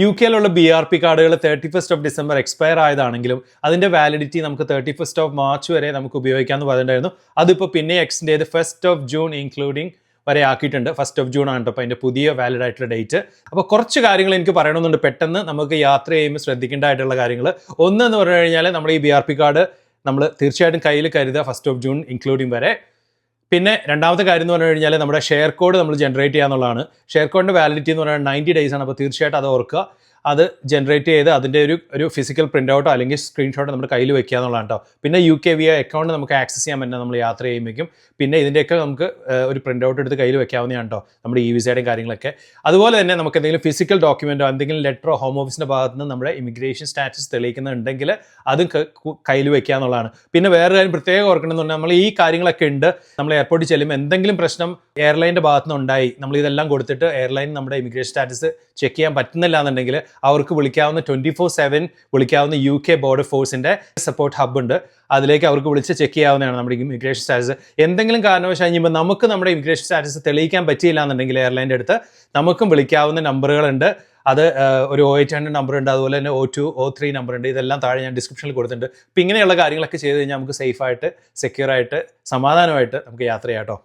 യുകെയിലുള്ള BRP കാർഡുകൾ 31st of December expire ആയതാണെങ്കിലും അതിൻ്റെ validity നമുക്ക് 31st of March വരെ നമുക്ക് ഉപയോഗിക്കാമെന്ന് പറഞ്ഞിട്ടുണ്ടായിരുന്നു. അതിപ്പോൾ പിന്നെ എക്സ്റ്റെൻഡ് ചെയ്ത് 1st of June ഇൻക്ലൂഡിങ് വരെ ആക്കിയിട്ടുണ്ട്. 1st of June ആണ് കേട്ടോ അപ്പോൾ അതിൻ്റെ പുതിയ വാലിഡ് ആയിട്ടുള്ള ഡേറ്റ്. അപ്പോൾ കുറച്ച് കാര്യങ്ങൾ എനിക്ക് പറയണമെന്നുണ്ട്, പെട്ടെന്ന് നമുക്ക് യാത്ര ചെയ്യുമ്പോൾ ശ്രദ്ധിക്കേണ്ടതായിട്ടുള്ള കാര്യങ്ങൾ. ഒന്നെന്ന് പറഞ്ഞു കഴിഞ്ഞാൽ നമ്മൾ ഈ BRP കാർഡ് നമ്മൾ തീർച്ചയായിട്ടും കയ്യിൽ കരുതുക 1st of June ഇൻക്ലൂഡിങ് വരെ. പിന്നെ രണ്ടാമത്തെ കാര്യം എന്ന് പറഞ്ഞു കഴിഞ്ഞാൽ നമ്മുടെ ഷെയർ കോഡ് നമ്മൾ ജനറേറ്റ് ചെയ്യുക എന്നുള്ളതാണ്. ഷെയർ കോഡിൻ്റെ വാലിഡിറ്റി എന്ന് പറഞ്ഞാൽ 90 days ആണ്. അപ്പോൾ തീർച്ചയായിട്ടും അത് ഓർക്കുക. അത് ജനറേറ്റ് ചെയ്ത് അതിൻ്റെ ഒരു ഫിസിക്കൽ പ്രിൻ്റ് ഔട്ടോ അല്ലെങ്കിൽ സ്ക്രീൻഷോട്ടോ നമ്മുടെ കയ്യിൽ വെക്കുക എന്നുള്ളതാണ് കേട്ടോ. പിന്നെ UKVI അക്കൗണ്ട് നമുക്ക് ആക്സസ് ചെയ്യാൻ പറ്റുന്ന നമ്മൾ യാത്ര ചെയ്യുമ്പോഴേക്കും. പിന്നെ ഇതിൻ്റെയൊക്കെ നമുക്ക് ഒരു പ്രിൻ്റ് ഔട്ട് എടുത്ത് കയ്യിൽ വെക്കാവുന്നതാണ് കേട്ടോ, നമ്മുടെ വിസയുടെയും കാര്യങ്ങളൊക്കെ. അതുപോലെ തന്നെ നമുക്ക് എന്തെങ്കിലും ഫിസിക്കൽ ഡോക്യുമെൻറ്റോ എന്തെങ്കിലും ലെറ്ററോ ഹോം ഓഫീസിൻ്റെ ഭാഗത്ത് നിന്ന് നമ്മുടെ ഇമിഗ്രേഷൻ സ്റ്റാറ്റസ് തെളിയിക്കുന്നുണ്ടെങ്കിൽ അതും കയ്യിൽ വെക്കുക എന്നുള്ളതാണ്. പിന്നെ വേറെ കാര്യം പ്രത്യേകം ഓർക്കണമെന്ന് പറഞ്ഞാൽ നമ്മൾ ഈ കാര്യങ്ങളൊക്കെ ഉണ്ട്, നമ്മൾ എയർപോർട്ടിൽ ചെല്ലുമ്പോൾ എന്തെങ്കിലും പ്രശ്നം എയർലൈൻ്റെ ഭാഗത്ത് നിന്ന് ഉണ്ടായി, നമ്മൾ ഇതെല്ലാം കൊടുത്തിട്ട് എയർലൈൻ നമ്മുടെ ഇമിഗ്രേഷൻ സ്റ്റാറ്റസ് ചെക്ക് ചെയ്യാൻ പറ്റുന്നില്ല എന്നുണ്ടെങ്കിൽ അവർക്ക് വിളിക്കാവുന്ന 24/7 വിളിക്കാവുന്ന UK ബോർഡർ ഫോഴ്സിൻ്റെ സപ്പോർട്ട് ഹബ് ഉണ്ട്. അതിലേക്ക് അവർക്ക് വിളിച്ച് ചെക്ക് ചെയ്യാവുന്നതാണ് നമ്മുടെ ഇമിഗ്രേഷൻ സ്റ്റാറ്റസ്. എന്തെങ്കിലും കാരണവശാൽ കഴിയുമ്പോൾ നമുക്ക് നമ്മുടെ ഇമിഗ്രേഷൻ സ്റ്റാറ്റസ് തെളിയിക്കാൻ പറ്റിയില്ല എന്നുണ്ടെങ്കിൽ എയർലൈൻ്റെ അടുത്ത് നമുക്കും വിളിക്കാവുന്ന നമ്പറുകളുണ്ട്. അത് ഒരു 0800 നമ്പർ ഉണ്ട്, അതുപോലെ തന്നെ 02, 03 നമ്പർ ഉണ്ട്. ഇതെല്ലാം താഴെ ഞാൻ ഡിസ്ക്രിപ്ഷനിൽ കൊടുത്തിട്ടുണ്ട്. അപ്പോൾ ഇങ്ങനെയുള്ള കാര്യങ്ങളൊക്കെ ചെയ്ത് കഴിഞ്ഞാൽ നമുക്ക് സേഫായിട്ട് സെക്യൂറായിട്ട് സമാധാനമായിട്ട് നമുക്ക് യാത്ര ചെയ്യാം കേട്ടോ.